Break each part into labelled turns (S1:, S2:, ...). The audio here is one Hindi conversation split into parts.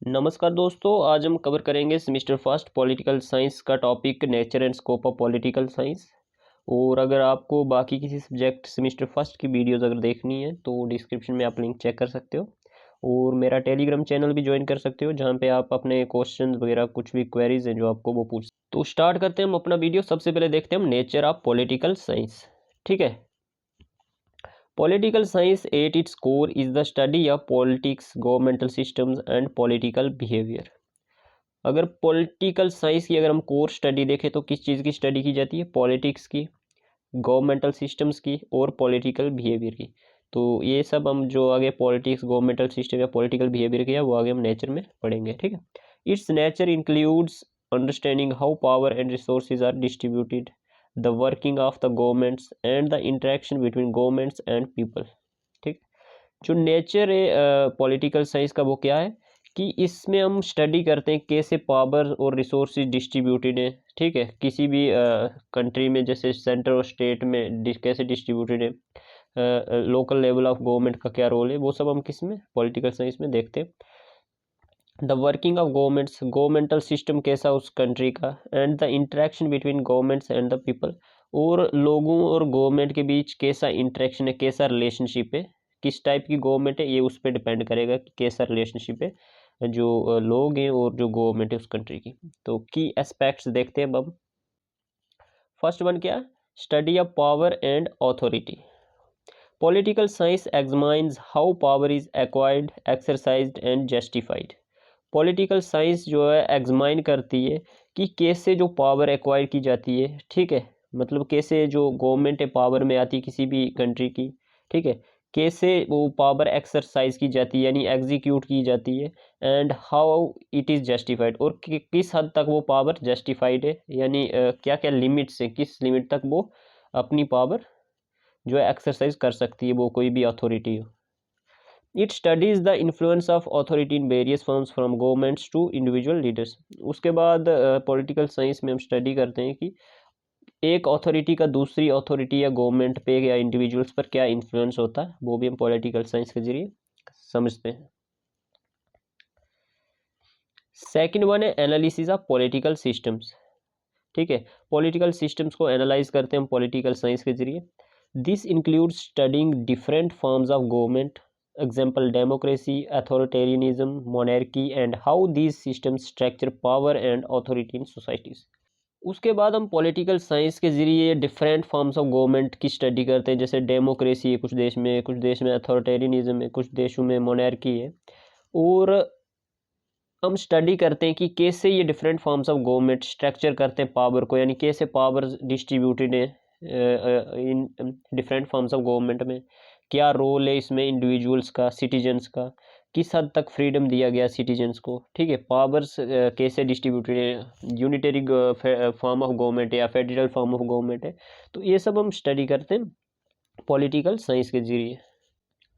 S1: नमस्कार दोस्तों, आज हम कवर करेंगे सेमेस्टर फर्स्ट पॉलिटिकल साइंस का topic nature and scope of political science. और अगर आपको बाकी किसी सब्जेक्ट सेमेस्टर फर्स्ट की वीडियोस अगर देखनी है तो डिस्क्रिप्शन में आप लिंक चेक कर सकते हो और मेरा टेलीग्राम चैनल भी ज्वाइन कर सकते हो जहाँ पे आप अपने क्वेश्चंस वगैरह कुछ भी क्वेरीज हैं जो आपको वो पूछ। तो स्टार्ट करते हैं हम अपना वीडियो। सबसे पहले देखते हैं हम नेचर ऑफ पॉलिटिकल साइंस। ठीक है। Political science at its core is the study of politics, governmental systems and political behavior। अगर पॉलिटिकल साइंस की अगर हम कोर स्टडी देखें तो किस चीज़ की स्टडी की जाती है? पॉलिटिक्स की, गवर्नमेंटल सिस्टम्स की और पॉलिटिकल बिहेवियर की। तो ये सब हम जो आगे पॉलिटिक्स, गवर्नमेंटल सिस्टम या पॉलिटिकल बिहेवियर की है वो आगे हम नेचर में पढ़ेंगे। ठीक है। Its nature includes understanding how power and resources are distributed, the working of the governments and the interaction between governments and people. ठीक। जो नेचर है पॉलिटिकल साइंस का वो क्या है कि इसमें हम स्टडी करते हैं कैसे पावर और रिसोर्सेज डिस्ट्रीब्यूटेड है। ठीक है। किसी भी कंट्री में जैसे सेंटर और स्टेट में कैसे डिस्ट्रीब्यूटेड है, लोकल लेवल ऑफ गवर्नमेंट का क्या रोल है, वो सब हम किस में पॉलिटिकल साइंस में देखते हैं। The working of governments, governmental system कैसा उस कंट्री का, and the interaction between governments and the people, और लोगों और गवर्नमेंट के बीच कैसा इंटरेक्शन है, कैसा रिलेशनशिप है, किस टाइप की गवर्नमेंट है, ये उस पर डिपेंड करेगा कि कैसा रिलेशनशिप है जो लोग हैं और जो गवर्नमेंट है उस कंट्री की। तो की एस्पेक्ट्स देखते हैं अब हम। फर्स्ट वन क्या? Study of power and authority. Political science examines how power is acquired, exercised and justified. Political science जो है एग्जामाइन करती है कि कैसे जो पावर एक्वायर की जाती है। ठीक है। मतलब कैसे जो गवर्नमेंट है पावर में आती है किसी भी कंट्री की। ठीक है। कैसे वो पावर एक्सरसाइज की जाती है यानी एग्जीक्यूट की जाती है, and how it is justified, और किस हद तक वो पावर जस्टिफाइड है यानी क्या क्या लिमिट्स है, किस लिमिट तक वो अपनी पावर जो है एक्सरसाइज कर सकती है वो कोई भी अथॉरिटी हो। It studies the influence of authority in various forms from governments to individual leaders. उसके बाद पॉलिटिकल साइंस में हम स्टडी करते हैं कि एक अथॉरिटी का दूसरी अथॉरिटी या गवर्नमेंट पे या इंडिविजुअल्स पर क्या इन्फ्लुएंस होता है, वो भी हम पॉलिटिकल साइंस के जरिए समझते हैं। सेकंड वन है एनालिसिस ऑफ पॉलिटिकल सिस्टम्स। ठीक है। पॉलिटिकल सिस्टम्स को एनालाइज करते हैं हम पॉलिटिकल साइंस के जरिए। This includes studying different forms of government, example democracy, authoritarianism, monarchy, and how these systems structure power and authority in societies. उसके बाद हम पॉलिटिकल साइंस के ज़रिए डिफरेंट फॉर्म्स ऑफ गवर्नमेंट की स्टडी करते हैं। जैसे डेमोक्रेसी है कुछ देश में अथॉरिटेरियनिज्म है, कुछ देशों में मोनार्की है। और हम स्टडी करते हैं कि कैसे ये different forms of government structure करते हैं पावर को, यानी कैसे पावर डिस्ट्रीब्यूटेड है in different forms of government में, क्या रोल है इसमें इंडिविजुअल्स का, सिटीजन्स का, किस हद तक फ्रीडम दिया गया सिटीजन्स को। ठीक है। पावर्स कैसे डिस्ट्रीब्यूटेड है, यूनिटरी फॉर्म ऑफ गवर्नमेंट है या फेडरल फॉर्म ऑफ गवर्नमेंट है। तो ये सब हम स्टडी करते हैं पॉलिटिकल साइंस के जरिए।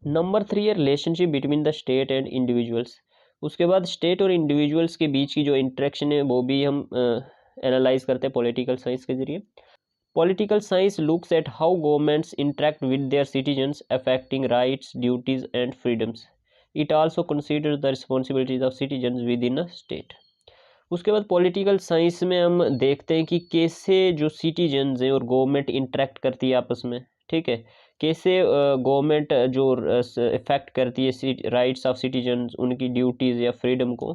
S1: नंबर 3 है relationship between the state and individuals. उसके बाद स्टेट और इंडिविजुअल्स के बीच की जो इंटरेक्शन है वो भी हम एनालाइज करते हैं पॉलिटिकल साइंस के जरिए। Political science looks at how governments interact with their citizens affecting rights, duties and freedoms. It also consider the responsibilities of citizens with in a state. उसके बाद पॉलिटिकल साइंस में हम देखते हैं कि कैसे जो सिटीजन्स हैं और गवर्नमेंट इंटरेक्ट करती है आपस में। ठीक है। कैसे गवर्नमेंट जो इफेक्ट करती है राइट्स ऑफ सिटीजन्स, उनकी ड्यूटीज़ या फ्रीडम को।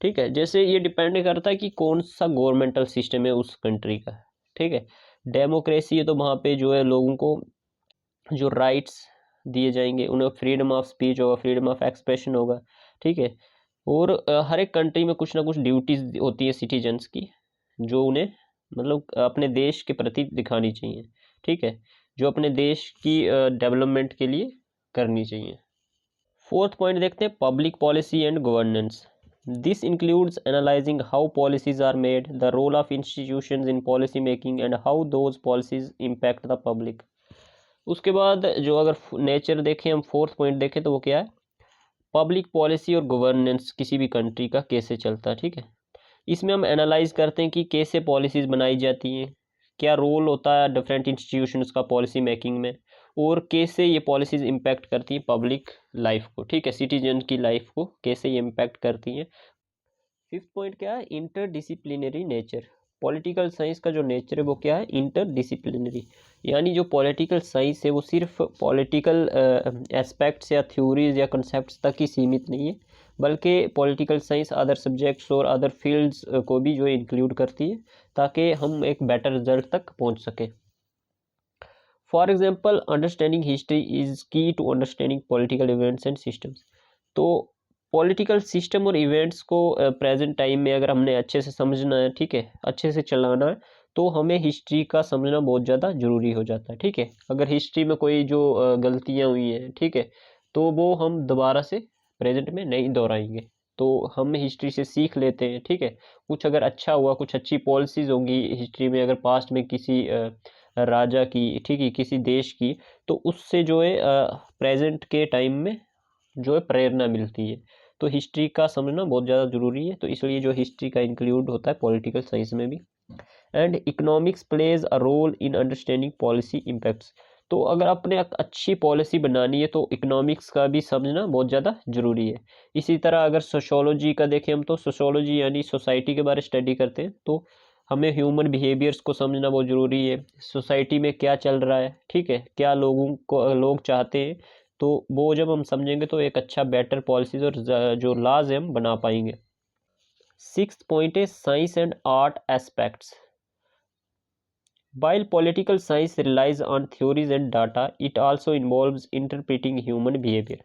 S1: ठीक है। जैसे ये डिपेंड करता है कि कौन सा गवर्नमेंटल सिस्टम है उस कंट्री का। ठीक है। डेमोक्रेसी है तो वहाँ पे जो है लोगों को जो राइट्स दिए जाएंगे, उन्हें फ्रीडम ऑफ स्पीच होगा, फ्रीडम ऑफ एक्सप्रेशन होगा। ठीक है। और हर एक कंट्री में कुछ ना कुछ ड्यूटीज़ होती है सिटीजन्स की जो उन्हें मतलब अपने देश के प्रति दिखानी चाहिए। ठीक है। जो अपने देश की डेवलपमेंट के लिए करनी चाहिए। फोर्थ पॉइंट देखते हैं public policy and governance. This includes analysing how policies are made, the role of institutions in policy making and how those policies impact the public. उसके बाद जो अगर नेचर देखें हम, फोर्थ पॉइंट देखें तो वो क्या है? पब्लिक पॉलिसी और गवर्नेंस किसी भी कंट्री का कैसे चलता है। ठीक है। इसमें हम एनालाइज करते हैं कि कैसे पॉलिसीज़ बनाई जाती हैं, क्या रोल होता है डिफरेंट इंस्टीट्यूशंस का पॉलिसी मेकिंग में, और कैसे ये पॉलिसीज़ इम्पैक्ट करती हैं पब्लिक लाइफ को, ठीक है, सिटीजन की लाइफ को कैसे ये इम्पैक्ट करती हैं। फिफ्थ पॉइंट क्या है, इंटरडिसिप्लिनरी नेचर। पॉलिटिकल साइंस का जो नेचर है वो क्या है, इंटरडिसिप्लिनरी, यानी जो पॉलिटिकल साइंस है वो सिर्फ पॉलिटिकल एस्पेक्ट्स या थ्योरीज या कंसेप्ट्स तक ही सीमित नहीं है, बल्कि पॉलिटिकल साइंस अदर सब्जेक्ट्स और अदर फील्ड्स को भी जो इंक्लूड करती है ताकि हम एक बेटर रिजल्ट तक पहुंच सकें। For example, understanding history is key to understanding political events and systems. तो पॉलिटिकल सिस्टम और इवेंट्स को प्रेजेंट टाइम में अगर हमने अच्छे से समझना है, ठीक है, अच्छे से चलाना है, तो हमें हिस्ट्री का समझना बहुत ज़्यादा ज़रूरी हो जाता है, ठीक है। अगर हिस्ट्री में कोई जो गलतियाँ हुई हैं, ठीक है, तो वो हम दोबारा से प्रेजेंट में नहीं दोहराएंगे, तो हम हिस्ट्री से सीख लेते हैं, ठीक है। कुछ अगर अच्छा हुआ, कुछ अच्छी पॉलिसीज़ होंगी हिस्ट्री में, अगर पास्ट में किसी राजा की, ठीक है, किसी देश की, तो उससे जो है प्रेजेंट के टाइम में जो है प्रेरणा मिलती है। तो हिस्ट्री का समझना बहुत ज़्यादा ज़रूरी है, तो इसलिए जो हिस्ट्री का इंक्लूड होता है पॉलिटिकल साइंस में भी। And economics plays a role in understanding policy impacts. तो अगर अपने अच्छी पॉलिसी बनानी है तो इकोनॉमिक्स का भी समझना बहुत ज़्यादा ज़रूरी है। इसी तरह अगर सोशोलॉजी का देखें हम, तो सोशोलॉजी यानी सोसाइटी के बारे स्टडी करते हैं, तो हमें ह्यूमन बिहेवियर्स को समझना बहुत ज़रूरी है। सोसाइटी में क्या चल रहा है, ठीक है, क्या लोगों को लोग चाहते हैं, तो वो जब हम समझेंगे तो एक अच्छा बेटर पॉलिसीज और जो लॉज है हम बना पाएंगे। सिक्स्थ पॉइंट है science and art aspects. While political science relies on theories and data, it also involves interpreting human behavior.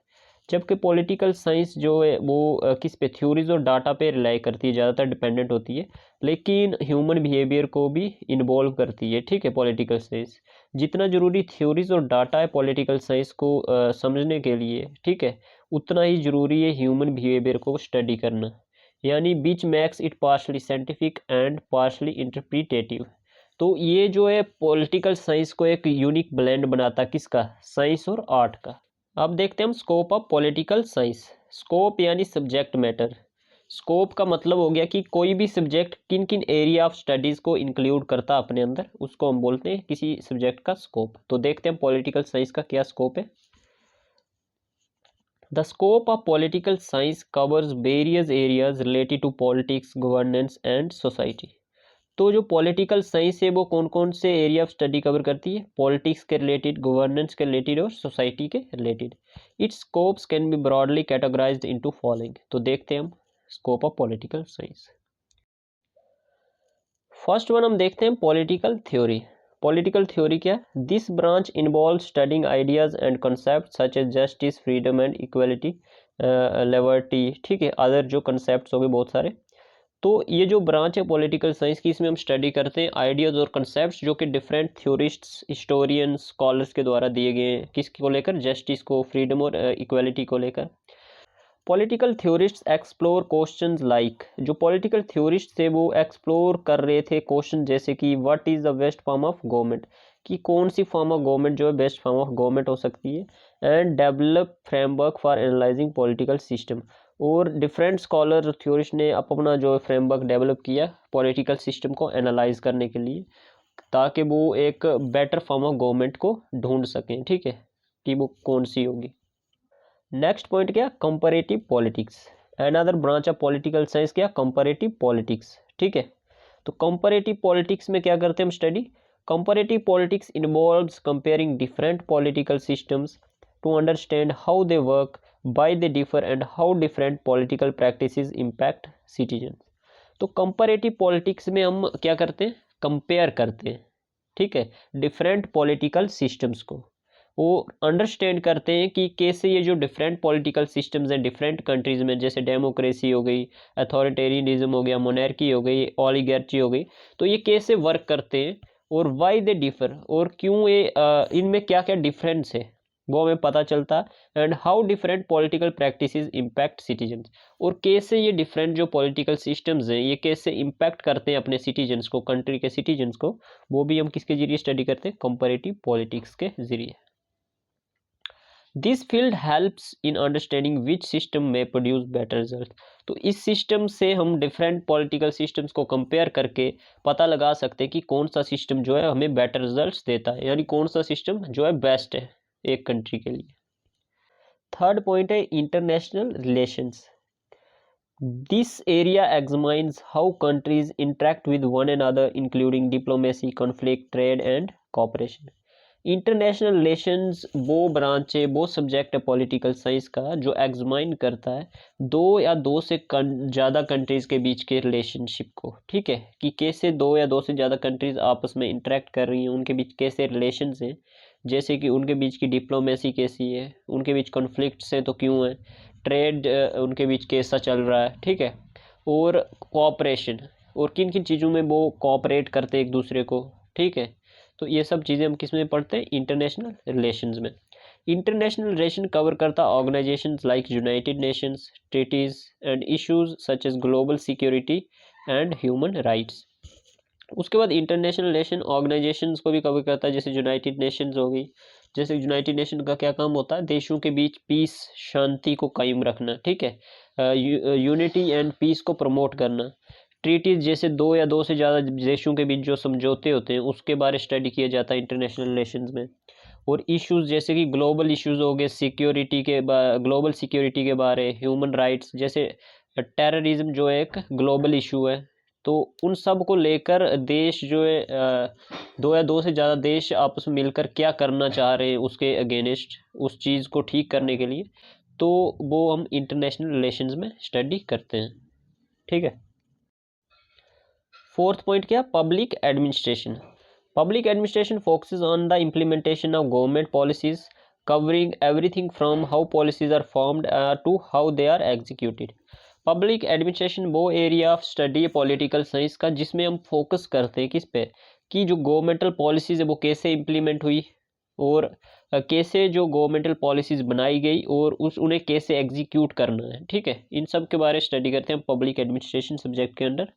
S1: जबकि पॉलिटिकल साइंस जो है वो किस पे, थ्योरीज और डाटा पे रिलाई करती है, ज़्यादातर डिपेंडेंट होती है, लेकिन ह्यूमन बिहेवियर को भी इन्वॉल्व करती है, ठीक है। पॉलिटिकल साइंस जितना ज़रूरी थ्योरीज और डाटा है पॉलिटिकल साइंस को समझने के लिए, ठीक है, उतना ही ज़रूरी है ह्यूमन बिहेवियर को स्टडी करना, यानी which makes it partially scientific and partially interpretive. तो ये जो है पॉलिटिकल साइंस को एक यूनिक ब्लेंड बनाता है, किसका, साइंस और आर्ट का। अब देखते हैं हम scope of political science. Scope यानी सब्जेक्ट मैटर। स्कोप का मतलब हो गया कि कोई भी सब्जेक्ट किन किन एरिया ऑफ स्टडीज़ को इंक्लूड करता अपने अंदर, उसको हम बोलते हैं किसी सब्जेक्ट का स्कोप। तो देखते हैं पॉलिटिकल साइंस का क्या स्कोप है। The scope of political science covers various areas related to politics, governance and society. तो जो पॉलिटिकल साइंस है वो कौन कौन से एरिया ऑफ स्टडी कवर करती है, पॉलिटिक्स के रिलेटेड, गवर्नेंस के रिलेटेड और सोसाइटी के related. Its scopes can be broadly categorised into following. तो देखते हैं हम scope of political science. First one हम देखते हैं पॉलिटिकल थ्योरी। पॉलिटिकल थ्योरी क्या है, this branch involve studying ideas and concept such as justice, freedom and equality, liberty, ठीक है, अदर जो कंसेप्ट हो गए बहुत सारे। तो ये जो ब्रांच है पॉलिटिकल साइंस की, इसमें हम स्टडी करते हैं आइडियाज़ और कंसेप्ट्स जो कि डिफरेंट थ्योरिस्ट्स, हिस्टोरियंस, स्कॉलर्स के द्वारा दिए गए हैं, किसको लेकर, जस्टिस को, फ्रीडम और इक्वलिटी को लेकर। पॉलिटिकल थ्योरिस्ट्स एक्सप्लोर क्वेश्चंस लाइक, जो पॉलिटिकल थ्योरिस्ट थे वो एक्सप्लोर कर रहे थे क्वेश्चन जैसे कि what is the best form of government, कि कौन सी फॉर्म ऑफ गवर्नमेंट जो है बेस्ट फॉर्म ऑफ गवर्नमेंट हो सकती है, and develop framework for analysing political system. और डिफरेंट स्कॉलर थ्योरिस्ट ने अपना जो फ्रेमवर्क डेवलप किया पॉलिटिकल सिस्टम को एनालाइज करने के लिए, ताकि वो एक बेटर फॉर्म ऑफ गवर्नमेंट को ढूंढ सकें, ठीक है, कि वो कौन सी होगी। नेक्स्ट पॉइंट क्या, comparative politics. Another branch of political science क्या, कंपैरेटिव पॉलिटिक्स, ठीक है। तो कंपैरेटिव पॉलिटिक्स में क्या करते हैं हम study, comparative politics involves comparing different political systems to understand how they work, why they differ and how different political practices impact citizens। तो कंपैरेटिव पॉलिटिक्स में हम क्या करते हैं, कंपेयर करते हैं, ठीक है, डिफरेंट पॉलिटिकल सिस्टम्स को, वो अंडरस्टैंड करते हैं कि कैसे ये जो डिफरेंट पॉलिटिकल सिस्टम्स हैं डिफरेंट कंट्रीज़ में, जैसे डेमोक्रेसी हो गई, अथॉरिटेरियनिज्म हो गया, मोनार्की हो गई, ओलिगार्ची हो गई, तो ये कैसे वर्क करते हैं और वाई दे डिफर, और क्यों ये इनमें क्या क्या डिफरेंस है वो हमें पता चलता, and how different political practices impact citizens, और कैसे ये डिफरेंट जो पॉलिटिकल सिस्टम्स हैं ये कैसे इम्पैक्ट करते हैं अपने सिटीजन्स को, कंट्री के सिटीजन्स को, वो भी हम किसके जरिए स्टडी करते हैं, कंपैरेटिव पॉलिटिक्स के जरिए। This field helps in understanding which system में प्रोड्यूस बेटर रिजल्ट। तो इस सिस्टम से हम डिफरेंट पॉलिटिकल सिस्टम्स को कंपेयर करके पता लगा सकते हैं कि कौन सा सिस्टम जो है हमें बेटर रिजल्ट्स देता है, यानी कौन सा सिस्टम जो है बेस्ट है, एक कंट्री के लिए। थर्ड पॉइंट है international relations. This area examines how countries interact with one another including diplomacy, conflict, trade and cooperation. International relations वो ब्रांच है, वो सब्जेक्ट है पॉलिटिकल साइंस का जो एग्जामाइन करता है दो या दो से ज़्यादा कंट्रीज़ के बीच के रिलेशनशिप को, ठीक है, कि कैसे दो या दो से ज़्यादा कंट्रीज़ आपस में इंटरेक्ट कर रही हैं, उनके बीच कैसे रिलेशंस हैं, जैसे कि उनके बीच की डिप्लोमेसी कैसी है, उनके बीच कॉन्फ्लिक्ट्स हैं तो क्यों है, ट्रेड उनके बीच कैसा चल रहा है, ठीक है, और कोऑपरेशन, और किन किन चीज़ों में वो कोऑपरेट करते हैं एक दूसरे को, ठीक है। तो ये सब चीज़ें हम किस में पढ़ते हैं, इंटरनेशनल रिलेशंस में। इंटरनेशनल रिलेशन कवर करता organisations like united nations, treaties and issues such as global security and human rights. उसके बाद इंटरनेशनल रिलेशन ऑर्गेनाइजेशंस को भी कवर करता है, जैसे यूनाइटेड नेशंस हो गई। जैसे यूनाइटेड नेशन का क्या काम होता है, देशों के बीच पीस, शांति को कायम रखना, ठीक है, यूनिटी एंड पीस को प्रमोट करना। ट्रीटीज जैसे दो या दो से ज़्यादा देशों के बीच जो समझौते होते हैं उसके बारे स्टडी किया जाता है इंटरनेशनल रिलेशंस में। और इश्यूज जैसे कि ग्लोबल इश्यूज हो गए, सिक्योरिटी के ग्लोबल सिक्योरिटी के बारे, ह्यूमन राइट्स, जैसे टेररिज्म जो एक ग्लोबल इशू है, तो उन सब को लेकर देश जो है दो या दो से ज़्यादा देश आपस में मिलकर क्या करना चाह रहे हैं उसके अगेंस्ट, उस चीज़ को ठीक करने के लिए, तो वो हम इंटरनेशनल रिलेशंस में स्टडी करते हैं, ठीक है। फोर्थ पॉइंट क्या, public administration. Public administration focuses on the implementation of government policies covering everything from how policies are formed to how they are executed. Public administration वो एरिया ऑफ स्टडी है पॉलिटिकल साइंस का जिसमें हम फोकस करते हैं किस पे, कि जो गवर्नमेंटल पॉलिसीज़ है वो कैसे इम्प्लीमेंट हुई, और कैसे जो गवर्नमेंटल पॉलिसीज़ बनाई गई और उन्हें कैसे एग्जीक्यूट करना है, ठीक है। इन सब के बारे में स्टडी करते हैं पब्लिक एडमिनिस्ट्रेशन सब्जेक्ट के under.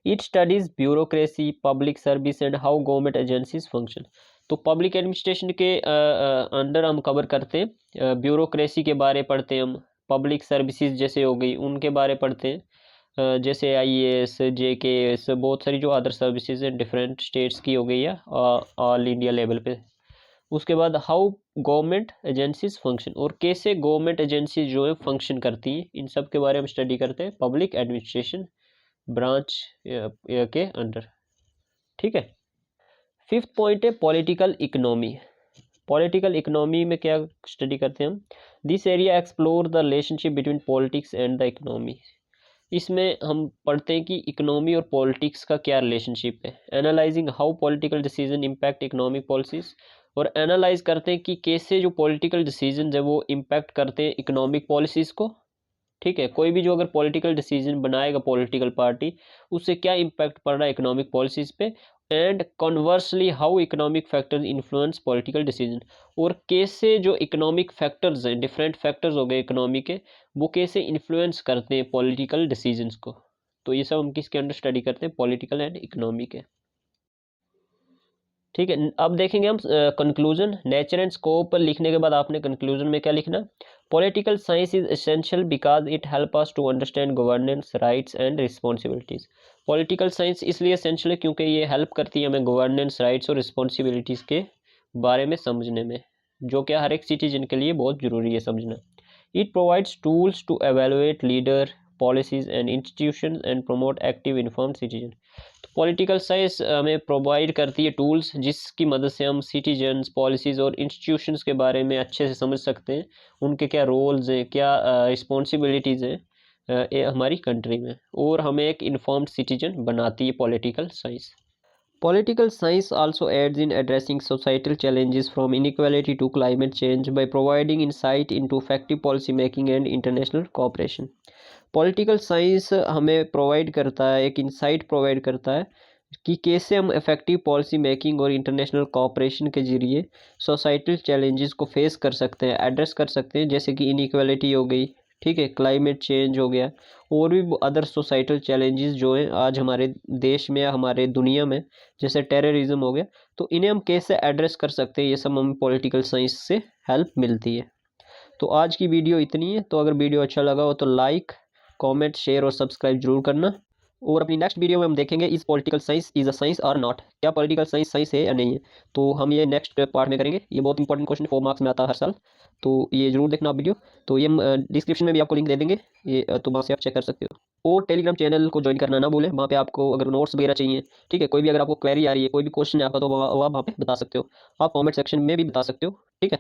S1: It studies bureaucracy, public service and how government agencies function. तो पब्लिक एडमिनिस्ट्रेशन के अंडर हम कवर करते हैं ब्यूरोक्रेसी के बारे पढ़ते हैं हम, पब्लिक सर्विसेज जैसे हो गई उनके बारे पढ़ते हैं, जैसे IAS, JKS, बहुत सारी जो अदर सर्विसेज हैं डिफरेंट स्टेट्स की हो गई है ऑल इंडिया लेवल पे। उसके बाद हाउ गवर्नमेंट एजेंसीज फंक्शन, और कैसे गवर्नमेंट एजेंसीज जो है फंक्शन करती हैं, इन सब के बारे में स्टडी करते हैं पब्लिक एडमिनिस्ट्रेशन ब्रांच के अंडर, ठीक है। फिफ्थ पॉइंट है पॉलिटिकल इकोनॉमी। पॉलिटिकल इकोनॉमी में क्या स्टडी करते हैं हम, this area explore the relationship between politics and the economy. इसमें हम पढ़ते हैं कि इकोनॉमी और पॉलिटिक्स का क्या रिलेशनशिप है, analysing how political decision impact economic policies, और एनालाइज करते हैं कि कैसे जो पॉलिटिकल डिसीजन है वो इम्पैक्ट करते हैं इकोनॉमिक पॉलिसीज को, ठीक है। कोई भी जो अगर पॉलिटिकल डिसीजन बनाएगा पॉलिटिकल पार्टी, उससे क्या इम्पैक्ट पड़ रहा है इकोनॉमिक पॉलिसीज पे, and conversely how economic factors influence political decision, और कैसे जो इकोनॉमिक फैक्टर्स हैं, डिफरेंट फैक्टर्स हो गए इकोनॉमी के, वो कैसे इन्फ्लुएंस करते हैं पॉलिटिकल डिसीजंस को। तो ये सब हम किसके अंडर स्टडी करते हैं, पॉलिटिकल एंड इकोनॉमी के, ठीक है। अब देखेंगे हम कंक्लूजन। नेचर एंड स्कोप लिखने के बाद आपने कंक्लूजन में क्या लिखना, political science is essential because it help us to understand governance, rights and responsibilities. Political science इसलिए एसेंशियल है क्योंकि ये हेल्प करती है हमें गवर्नेंस, राइट्स और रिस्पॉन्सिबिलिटीज़ के बारे में समझने में, जो कि हर एक सिटीजन के लिए बहुत ज़रूरी है समझना। It provides tools to evaluate leader, policies and institution and promote active informed citizen. तो पॉलिटिकल साइंस हमें प्रोवाइड करती है टूल्स जिसकी मदद से हम सिटीजन्स, पॉलिसीज़ और इंस्टीट्यूशंस के बारे में अच्छे से समझ सकते हैं, उनके क्या रोल्स हैं, क्या रिस्पॉन्सिबिलिटीज़ हैं ये हमारी कंट्री में, और हमें एक इन्फॉर्म्ड सिटीजन बनाती है political science. Political science also aids in addressing societal challenges from inequality to climate change by providing insight into effective policy making and international cooperation. Political science हमें प्रोवाइड करता है, एक इंसाइट प्रोवाइड करता है कि कैसे हम इफ़ेक्टिव पॉलिसी मेकिंग और इंटरनेशनल कोऑपरेशन के ज़रिए सोसाइटल चैलेंजेस को फेस कर सकते हैं, एड्रेस कर सकते हैं, जैसे कि इनइक्वालिटी हो गई, ठीक है, क्लाइमेट चेंज हो गया, और भी अदर सोसाइटल चैलेंजेस जो हैं आज हमारे देश में या हमारे दुनिया में, जैसे टेररिज्म हो गया, तो इन्हें हम कैसे एड्रेस कर सकते हैं, ये सब हमें पॉलिटिकल साइंस से हेल्प मिलती है। तो आज की वीडियो इतनी है। तो अगर वीडियो अच्छा लगा हो तो लाइक, कमेंट, शेयर और सब्सक्राइब जरूर करना। और अपनी नेक्स्ट वीडियो में हम देखेंगे इस political science is a science और नॉट, क्या पॉलिटिकल साइंस साइंस है या नहीं है। तो हम ये नेक्स्ट पार्ट में करेंगे। ये बहुत इंपॉर्टेंट क्वेश्चन 4 मार्क्स में आता है हर साल, तो ये जरूर देखना आप वीडियो। तो ये हम डिस्क्रिप्शन में भी आपको लिंक दे देंगे, ये तो वहाँ से आप चेक कर सकते हो। और टेलीग्राम चैनल को ज्वाइन करना ना भूलें, वहाँ पे आपको अगर नोट्स वगैरह चाहिए, ठीक है, कोई भी अगर आपको क्वेरी आ रही है, कोई भी क्वेश्चन है आपका, तो वहाँ आप वहाँ पे बता सकते हो, आप कॉमेंट सेक्शन में भी बता सकते हो, ठीक है।